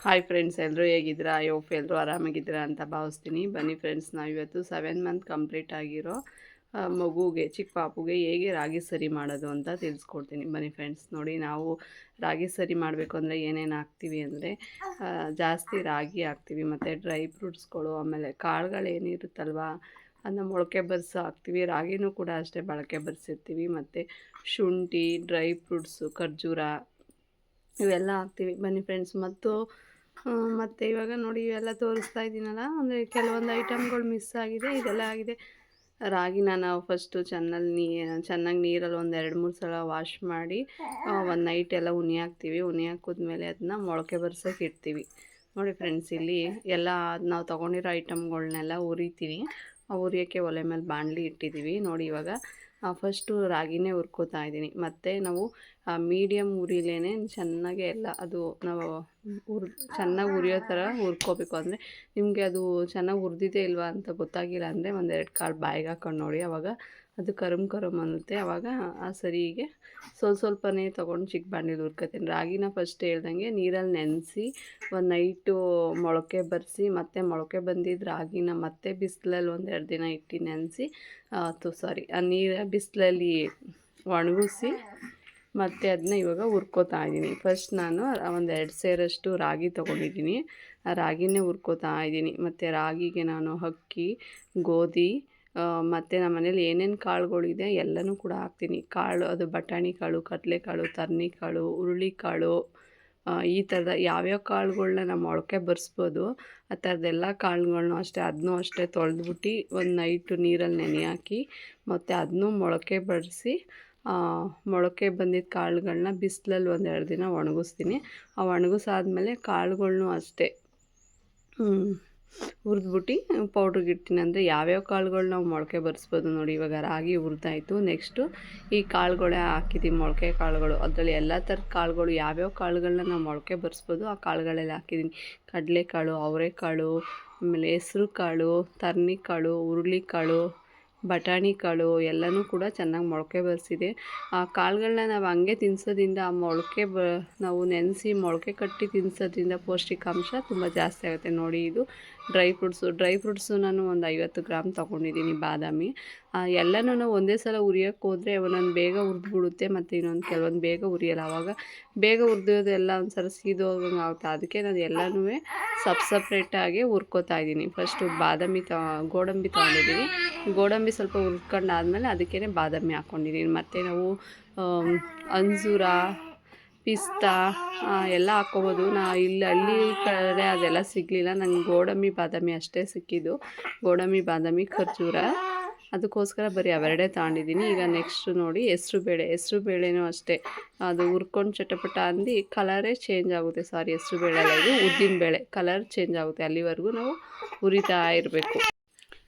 Hi friends, ಎಲ್ಲರೂ ಹೇಗಿದ್ದೀರಾ? I hope ಎಲ್ಲರೂ ಆರಾಮಾಗಿದ್ದೀರಾ ಅಂತ ಭಾವಿಸ್ತೀನಿ. ಬನ್ನಿ ಫ್ರೆಂಡ್ಸ್, ನಾವಿವತ್ತು 7 ಮಂತ್ ಕಂಪ್ಲೀಟ್ ಆಗಿರೋ ಮಗುಗೆ, ಚಿಕ್ಕ ಪಾಪುಗೆ ಹೇಗೆ ರಾಗಿ ಸರಿ ಮಾಡೋದು ಅಂತ ತಿಳಿಸ್ಕೊಡ್ತೀನಿ. ಬನ್ನಿ ಫ್ರೆಂಡ್ಸ್, ನೋಡಿ, ನಾವು ರಾಗಿ ಸರಿ ಮಾಡಬೇಕು ಅಂದರೆ ಏನೇನು ಹಾಕ್ತೀವಿ ಅಂದರೆ ಜಾಸ್ತಿ ರಾಗಿ ಹಾಕ್ತೀವಿ, ಮತ್ತು ಡ್ರೈ ಫ್ರೂಟ್ಸ್ಗಳು, ಆಮೇಲೆ ಕಾಳುಗಳು ಏನಿರುತ್ತಲ್ವ ಅದನ್ನ ಮೊಳಕೆ ಬರಿಸಿ ಹಾಕ್ತೀವಿ. ರಾಗಿನೂ ಕೂಡ ಅಷ್ಟೇ ಮೊಳಕೆ ಬರಿಸಿರ್ತೀವಿ, ಮತ್ತು ಶುಂಠಿ, ಡ್ರೈ ಫ್ರೂಟ್ಸು, ಖರ್ಜೂರ ಇವೆಲ್ಲ ಹಾಕ್ತೀವಿ. ಬನ್ನಿ ಫ್ರೆಂಡ್ಸ್, ಮತ್ತು ಇವಾಗ ನೋಡಿ ಇವೆಲ್ಲ ತೋರಿಸ್ತಾ ಇದ್ದೀನಲ್ಲ, ಅಂದರೆ ಕೆಲವೊಂದು ಐಟಮ್ಗಳು ಮಿಸ್ ಆಗಿದೆ. ಇದೆಲ್ಲ ಆಗಿದೆ. ರಾಗಿನ ನಾವು ಫಸ್ಟು ಚೆನ್ನಾಗಿ ನೀರಲ್ಲಿ ಒಂದು 2-3 ಸಲ ವಾಶ್ ಮಾಡಿ ಒಂದು ನೈಟ್ ಎಲ್ಲ ಉನಿ ಹಾಕ್ತೀವಿ. ಉನಿ ಹಾಕಿದ್ಮೇಲೆ ಅದನ್ನ ಮೊಳಕೆ ಬರ್ಸೋಕೆ ಇಡ್ತೀವಿ. ನೋಡಿ ಫ್ರೆಂಡ್ಸ್, ಇಲ್ಲಿ ಎಲ್ಲ ನಾವು ತೊಗೊಂಡಿರೋ ಐಟಮ್ಗಳ್ನೆಲ್ಲ ಹುರಿತೀನಿ. ಹುರಿಯೋಕ್ಕೆ ಒಲೆ ಮೇಲೆ ಬಾಣಲಿ ಇಟ್ಟಿದ್ದೀವಿ. ನೋಡಿ, ಇವಾಗ ಫಸ್ಟು ರಾಗಿನೇ ಹುರ್ಕೋತಾ ಇದ್ದೀನಿ. ಮತ್ತು ನಾವು ಮೀಡಿಯಮ್ ಉರಿಲೇ ಚೆನ್ನಾಗೆ ಎಲ್ಲ ಅದು ನಾವು ಚೆನ್ನಾಗಿ ಹುರಿಯೋ ಥರ ಹುರ್ಕೋಬೇಕು. ಅಂದರೆ ನಿಮಗೆ ಅದು ಚೆನ್ನಾಗಿ ಹುರಿದಿದೆ ಇಲ್ವಾ ಅಂತ ಗೊತ್ತಾಗಿಲ್ಲ ಅಂದರೆ 1-2 ಕಾಳು ಬಾಯಿಗೆ ಹಾಕೊಂಡು ನೋಡಿ. ಆವಾಗ ಅದು ಕರಮ್ ಅನ್ನುತ್ತೆ. ಆವಾಗ ಆ ಸರಿಗೆ ಸ್ವಲ್ಪನೇ ತೊಗೊಂಡು ಚಿಕ್ಕ ಬಾಣಲೆಲಿ ಹುರ್ಕೊತೀನಿ. ರಾಗಿನ ಫಸ್ಟ್ ಹೇಳ್ದಂಗೆ ನೀರಲ್ಲಿ ನೆನೆಸಿ ಒಂದು ನೈಟು ಮೊಳಕೆ ಬರಿಸಿ, ಮತ್ತು ಮೊಳಕೆ ಬಂದಿದ್ದು ರಾಗಿನ ಮತ್ತೆ ಬಿಸಿಲಲ್ಲಿ 1-2 ದಿನ ಇಟ್ಟು ನೆನೆಸಿ ಆ ಬಿಸಿಲಲ್ಲಿ ಒಣಗಿಸಿ ಮತ್ತು ಅದನ್ನ ಇವಾಗ ಹುರ್ಕೋತಾ ಇದ್ದೀನಿ. ಫಸ್ಟ್ ನಾನು ಒಂದು 2 ಸೇರಷ್ಟು ರಾಗಿ ತೊಗೊಂಡಿದ್ದೀನಿ. ಆ ರಾಗಿನೇ ಹುರ್ಕೋತಾ ಇದ್ದೀನಿ. ಮತ್ತು ರಾಗಿಗೆ ನಾನು ಅಕ್ಕಿ, ಗೋಧಿ, ಮತ್ತು ನಮ್ಮ ಮನೇಲಿ ಏನೇನು ಕಾಳುಗಳಿದೆ ಎಲ್ಲನೂ ಕೂಡ ಹಾಕ್ತೀನಿ. ಕಾಳು, ಅದು ಬಟಾಣಿ ಕಾಳು, ಕಡಲೆಕಾಳು, ತರ್ನಿಕಾಳು, ಹುರುಳಿಕಾಳು, ಈ ಥರದ ಯಾವ್ಯಾವ ಕಾಳುಗಳ್ನ ನಾವು ಮೊಳಕೆ ಬರಿಸ್ಬೋದು ಆ ಥರದ್ದೆಲ್ಲ ಕಾಳುಗಳ್ನೂ ಅಷ್ಟೇ, ಅದನ್ನೂ ಅಷ್ಟೇ ತೊಳೆದ್ಬಿಟ್ಟು ಒಂದು ನೈಟು ನೀರಲ್ಲಿ ನೆನೆ ಹಾಕಿ, ಮತ್ತು ಅದನ್ನೂ ಮೊಳಕೆ ಬರಿಸಿ ಮೊಳಕೆ ಬಂದಿದ್ದ ಕಾಳುಗಳನ್ನ ಬಿಸಿಲಲ್ಲಿ 1-2 ದಿನ ಒಣಗಿಸ್ತೀನಿ. ಆ ಒಣಗಿಸಾದ್ಮೇಲೆ ಕಾಳುಗಳ್ನೂ ಅಷ್ಟೇ ಹುರಿದ್ಬಿಟ್ಟು ಪೌಡ್ರಿಗೆ ಇಡ್ತೀನಿ. ಅಂದರೆ ಯಾವ್ಯಾವ ಕಾಳುಗಳು ನಾವು ಮೊಳಕೆ ಬರಿಸ್ಬೋದು. ನೋಡಿ, ಇವಾಗ ರಾಗಿ ಹುರಿದಾಯಿತು. ನೆಕ್ಸ್ಟು ಈ ಕಾಳುಗಳೇ ಹಾಕಿದ್ದೀವಿ, ಮೊಳಕೆ ಕಾಳುಗಳು. ಅದರಲ್ಲಿ ಎಲ್ಲ ಥರದ ಕಾಳುಗಳು, ಯಾವ್ಯಾವ ಕಾಳುಗಳನ್ನ ನಾವು ಮೊಳಕೆ ಬರಿಸ್ಬೋದು ಆ ಕಾಳುಗಳೆಲ್ಲ ಹಾಕಿದ್ದೀನಿ. ಕಡಲೆಕಾಳು, ಅವರೆಕಾಳು, ಆಮೇಲೆ ಹೆಸ್ರು ಕಾಳು, ತರ್ನಿಕಾಳು, ಹುರುಳಿಕಾಳು, ಬಟಾಣಿ ಕಾಳು ಎಲ್ಲನೂ ಕೂಡ ಚೆನ್ನಾಗಿ ಮೊಳಕೆ ಬರಿಸಿದೆ. ಆ ಕಾಳುಗಳನ್ನ ನಾವು ಹಂಗೆ ತಿನ್ನಿಸೋದ್ರಿಂದ ನಾವು ನೆನೆಸಿ ಮೊಳಕೆ ಕಟ್ಟಿ ತಿನ್ನಿಸೋದ್ರಿಂದ ಪೌಷ್ಟಿಕಾಂಶ ತುಂಬ ಜಾಸ್ತಿ ಆಗುತ್ತೆ. ನೋಡಿ, ಇದು ಡ್ರೈ ಫ್ರೂಟ್ಸು ನಾನು ಒಂದು 50 ಗ್ರಾಮ್ ತೊಗೊಂಡಿದ್ದೀನಿ. ಬಾದಾಮಿ ಎಲ್ಲನೂ ಒಂದೇ ಸಲ ಹುರಿಯೋಕ್ಕೆ ಹೋದರೆ ಒಂದೊಂದು ಬೇಗ ಹುರಿದ್ಬಿಡುತ್ತೆ, ಮತ್ತು ಕೆಲವೊಂದು ಬೇಗ ಹುರಿಯಲ್ಲ. ಆವಾಗ ಬೇಗ ಹುರಿದೋದೆಲ್ಲ ಒಂದು ಸಲ ಸೀದೋಗಂಗೆ ಆಗುತ್ತೆ. ಅದಕ್ಕೆ ನಾನು ಎಲ್ಲನೂ ಸಪ್ರೇಟಾಗಿ ಹುರ್ಕೋತಾ ಇದ್ದೀನಿ. ಫಸ್ಟು ಗೋಡಂಬಿ ತೊಗೊಂಡಿದ್ದೀನಿ. ಗೋಡಂಬಿ ಸ್ವಲ್ಪ ಹುರ್ಕೊಂಡಾದ್ಮೇಲೆ ಅದಕ್ಕೇ ಬಾದಾಮಿ ಹಾಕ್ಕೊಂಡಿದ್ದೀನಿ. ಮತ್ತು ನಾವು ಅಂಜೂರ, ಪಿಸ್ತಾ ಎಲ್ಲ ಹಾಕ್ಕೋಬೋದು. ಇಲ್ಲಿ ಹಳ್ಳಿ ಕಡೆ ಅದೆಲ್ಲ ಸಿಗಲಿಲ್ಲ. ನಂಗೆ ಗೋಡಂಬಿ, ಬಾದಾಮಿ ಅಷ್ಟೇ ಸಿಕ್ಕಿದ್ದು. ಗೋಡಂಬಿ, ಬಾದಾಮಿ, ಖರ್ಜೂರ, ಅದಕ್ಕೋಸ್ಕರ ಬರೀ ಅವೆರಡೇ ತಗೊಂಡಿದ್ದೀನಿ. ಈಗ ನೆಕ್ಸ್ಟು ನೋಡಿ, ಹೆಸ್ರು ಬೇಳೆನೂ ಅಷ್ಟೇ, ಅದು ಹುರ್ಕೊಂಡು ಚಟಪಟ ಅಂದು ಕಲರೇ ಚೇಂಜ್ ಆಗುತ್ತೆ. ಹೆಸ್ರು ಬೇಳೆ ಅಲ್ಲ, ಇದು ಉದ್ದಿನ ಬೇಳೆ. ಕಲರ್ ಚೇಂಜ್ ಆಗುತ್ತೆ, ಅಲ್ಲಿವರೆಗೂ ನಾವು ಹುರಿತಾ ಇರಬೇಕು.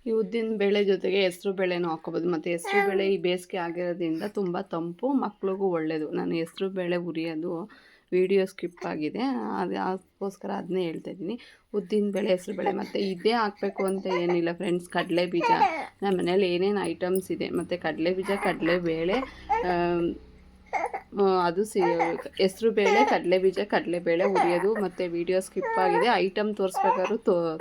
ಈ ಉದ್ದಿನ ಬೇಳೆ ಜೊತೆಗೆ ಹೆಸ್ರು ಬೇಳೆನೂ ಹಾಕ್ಕೋಬೋದು. ಮತ್ತು ಹೆಸ್ರು ಬೇಳೆ ಈ ಬೇಸಿಗೆ ಆಗಿರೋದ್ರಿಂದ ತುಂಬ ತಂಪು, ಮಕ್ಳಿಗೂ ಒಳ್ಳೆಯದು. ನಾನು ಹೆಸ್ರು ಬೇಳೆ ಹುರಿಯೋದು ವಿಡಿಯೋ ಸ್ಕಿಪ್ ಆಗಿದೆ, ಅದಕ್ಕೋಸ್ಕರ ಅದನ್ನೇ ಹೇಳ್ತಾಯಿದ್ದೀನಿ. ಉದ್ದಿನ ಬೇಳೆ, ಹೆಸ್ರು ಬೇಳೆ, ಮತ್ತು ಇದೇ ಹಾಕಬೇಕು ಅಂತ ಏನಿಲ್ಲ ಫ್ರೆಂಡ್ಸ್. ಕಡಲೆ ಬೀಜ, ನಮ್ಮ ಮನೇಲಿ ಏನೇನು ಐಟಮ್ಸ್ ಇದೆ, ಮತ್ತು ಕಡಲೆ ಬೀಜ, ಕಡಲೆಬೇಳೆ, ಅದು ಹೆಸ್ರು ಬೇಳೆ, ಕಡಲೆಬೀಜ, ಕಡಲೆಬೇಳೆ ಹುರಿಯೋದು. ಮತ್ತು ವೀಡಿಯೋ ಸ್ಕಿಪ್ ಆಗಿದೆ, ಐಟಮ್ ತೋರಿಸ್ಬೇಕಾದ್ರೂ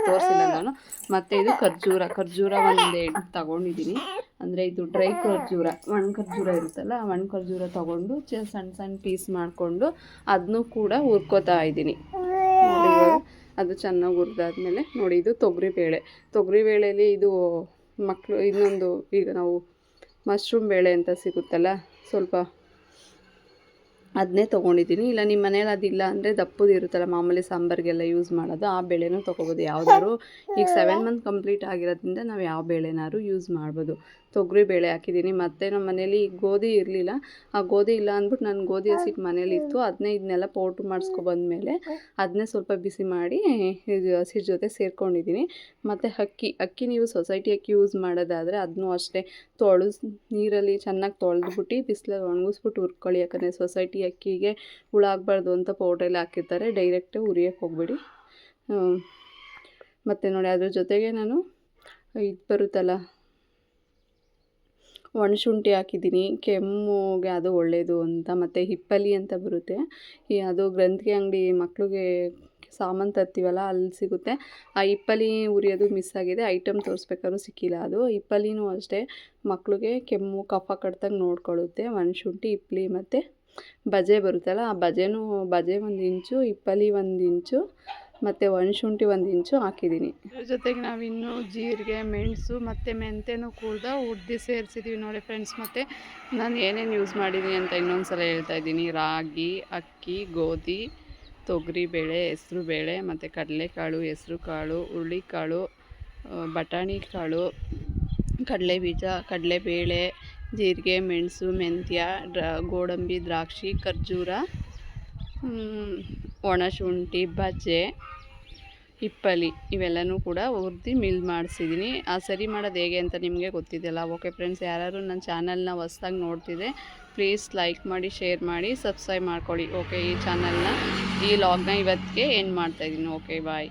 ತೋರಿಸಿಲ್ಲ ನಾನು. ಮತ್ತು ಇದು ಖರ್ಜೂರ ಒಂದು 8 ತಗೊಂಡಿದ್ದೀನಿ. ಅಂದರೆ ಇದು ಡ್ರೈ ಖರ್ಜೂರ, ಒಣ ಖರ್ಜೂರ ಇರುತ್ತಲ್ಲ, ಒಣ ಖರ್ಜೂರ ತೊಗೊಂಡು ಸಣ್ಣ ಸಣ್ಣ ಪೀಸ್ ಮಾಡಿಕೊಂಡು ಅದನ್ನೂ ಕೂಡ ಹುರ್ಕೋತಾ ಇದ್ದೀನಿ. ಅದು ಚೆನ್ನಾಗಿ ಹುರಿದಾದ್ಮೇಲೆ ನೋಡಿ, ಇದು ತೊಗರಿಬೇಳೆಯಲ್ಲಿ ಇದು ಇನ್ನೊಂದು, ಈಗ ನಾವು ಮಶ್ರೂಮ್ ಬೇಳೆ ಅಂತ ಸಿಗುತ್ತಲ್ಲ, ಸ್ವಲ್ಪ ಅದನ್ನೇ ತೊಗೊಂಡಿದ್ದೀನಿ. ಇಲ್ಲ ನಿಮ್ಮ ಮನೇಲಿ ಅದಿಲ್ಲ ಅಂದರೆ ದಪ್ಪದು ಇರುತ್ತಲ್ಲ, ಮಾಮೂಲಿ ಸಾಂಬಾರಿಗೆಲ್ಲ ಯೂಸ್ ಮಾಡೋದು, ಆ ಬೇಳೆನೂ ತೊಗೋಬೋದು. ಯಾವುದಾದ್ರು ಈಗ 7 ಮಂತ್ ಕಂಪ್ಲೀಟ್ ಆಗಿರೋದ್ರಿಂದ ನಾವು ಯಾವ ಬೇಳೆನಾದ್ರು ಯೂಸ್ ಮಾಡ್ಬೋದು. ತೊಗರಿಬೇಳೆ ಹಾಕಿದ್ದೀನಿ. ಮತ್ತು ನಮ್ಮ ಮನೇಲಿ ಗೋಧಿ ಇರಲಿಲ್ಲ, ಆ ಗೋಧಿ ಇಲ್ಲ ಅಂದ್ಬಿಟ್ಟು ನಾನು ಗೋಧಿ ಹಸಿಟ್ಟು ಮನೇಲಿತ್ತು, ಇದನ್ನೆಲ್ಲ ಪೌಡ್ರ್ ಮಾಡಿಸ್ಕೊಬಂದ್ಮೇಲೆ ಅದನ್ನೇ ಸ್ವಲ್ಪ ಬಿಸಿ ಮಾಡಿ ಇದು ಹಸಿಟ್ಟು ಜೊತೆ ಸೇರ್ಕೊಂಡಿದ್ದೀನಿ. ಮತ್ತು ಅಕ್ಕಿ ನೀವು ಸೊಸೈಟಿ ಅಕ್ಕಿ ಯೂಸ್ ಮಾಡೋದಾದರೆ ಅದನ್ನೂ ಅಷ್ಟೇ ನೀರಲ್ಲಿ ಚೆನ್ನಾಗಿ ತೊಳೆದ್ಬಿಟ್ಟು ಬಿಸಿಲಲ್ಲಿ ಒಣಗಿಸ್ಬಿಟ್ಟು ಹುರ್ಕೊಳ್ಳಿ. ಯಾಕಂದರೆ ಸೊಸೈಟಿ ಅಕ್ಕಿಗೆ ಹುಳ ಆಗಬಾರ್ದು ಅಂತ ಪೌಡ್ರೆಲ್ಲ ಹಾಕಿರ್ತಾರೆ. ಡೈರೆಕ್ಟು ಹುರಿಯೋಕ್ಕೆ ಹೋಗ್ಬೇಡಿ. ಮತ್ತು ನೋಡಿ, ಅದ್ರ ಜೊತೆಗೆ ನಾನು ಇದು ಬರುತ್ತಲ್ಲ, ಒಣಶುಂಠಿ ಹಾಕಿದ್ದೀನಿ, ಕೆಮ್ಮಿಗೆ ಅದು ಒಳ್ಳೆಯದು ಅಂತ. ಮತ್ತು ಹಿಪ್ಪಲಿ ಅಂತ ಬರುತ್ತೆ, ಅದು ಗ್ರಂಥಿಗೆ ಅಂಗಡಿ ಮಕ್ಳಿಗೆ ಸಾಮಾನು ತರ್ತೀವಲ್ಲ ಅಲ್ಲಿ ಸಿಗುತ್ತೆ. ಆ ಇಪ್ಪಲಿ ಉರಿಯೋದು ಮಿಸ್ ಆಗಿದೆ, ಐಟಮ್ ತೋರಿಸ್ಬೇಕಾದ್ರೂ ಸಿಕ್ಕಿಲ್ಲ ಅದು. ಇಪ್ಪಲಿನೂ ಅಷ್ಟೇ ಮಕ್ಳಿಗೆ ಕೆಮ್ಮು ಕಫ ಕಟ್ದಂಗೆ ನೋಡ್ಕೊಳ್ಳುತ್ತೆ. ಒಣಶುಂಠಿ ಇಪ್ಪಲಿ ಮತ್ತು ಬಜೆ ಬರುತ್ತಲ್ಲ, ಆ ಬಜೆ 1 ಇಂಚು, ಇಪ್ಪಲಿ 1 ಇಂಚು ಮತ್ತು ಒಣಶುಂಠಿ 1 ಇಂಚು ಹಾಕಿದ್ದೀನಿ. ಇದ್ರ ಜೊತೆಗೆ ನಾವಿನ್ನು ಜೀರಿಗೆ, ಮೆಣಸು ಮತ್ತು ಮೆಂತ್ಯನೂ ಕೂಡ ಉರ್ದು ಸೇರಿಸಿದ್ದೀವಿ ನೋಡಿ ಫ್ರೆಂಡ್ಸ್. ಮತ್ತು ನಾನು ಏನೇನು ಯೂಸ್ ಮಾಡಿದ್ದೀನಿ ಅಂತ ಇನ್ನೊಂದು ಸಲ ಹೇಳ್ತಾ ಇದ್ದೀನಿ. ರಾಗಿ, ಅಕ್ಕಿ, ಗೋಧಿ, ತೊಗರಿಬೇಳೆ, ಹೆಸ್ರುಬೇಳೆ ಮತ್ತು ಕಡಲೆಕಾಳು, ಹೆಸ್ರು ಕಾಳು, ಹುರುಳಿಕಾಳು, ಬಟಾಣಿ ಕಾಳು, ಕಡಲೆಬೀಜ, ಕಡಲೆಬೇಳೆ, ಜೀರಿಗೆ, ಮೆಣಸು, ಮೆಂತ್ಯ, ಗೋಡಂಬಿ, ದ್ರಾಕ್ಷಿ, ಖರ್ಜೂರ, ಒಣಶುಂಠಿ, ಬಜೆ, ಇಪ್ಪಲಿ ಇವೆಲ್ಲನೂ ಕೂಡ ಹುರ್ದು ಮಿಲ್ ಮಾಡಿಸಿದ್ದೀನಿ. ಆ ಸರಿ ಮಾಡೋದು ಹೇಗೆ ಅಂತ ನಿಮಗೆ ಗೊತ್ತಿದೆಯಲ್ಲ. ಓಕೆ ಫ್ರೆಂಡ್ಸ್, ಯಾರು ನನ್ನ ಚಾನಲ್ನ ಹೊಸ್ದಾಗಿ ನೋಡ್ತಿದ್ದೆ ಪ್ಲೀಸ್ ಲೈಕ್ ಮಾಡಿ, ಶೇರ್ ಮಾಡಿ, ಸಬ್ಸ್ಕ್ರೈಬ್ ಮಾಡ್ಕೊಳ್ಳಿ. ಓಕೆ, ಈ ಚಾನಲ್ನ ಈ ಲಾಗ್ನ ಇವತ್ತಿಗೆ ಎಂಡ್ ಮಾಡ್ತಾಯಿದ್ದೀನಿ. ಓಕೆ, ಬಾಯ್.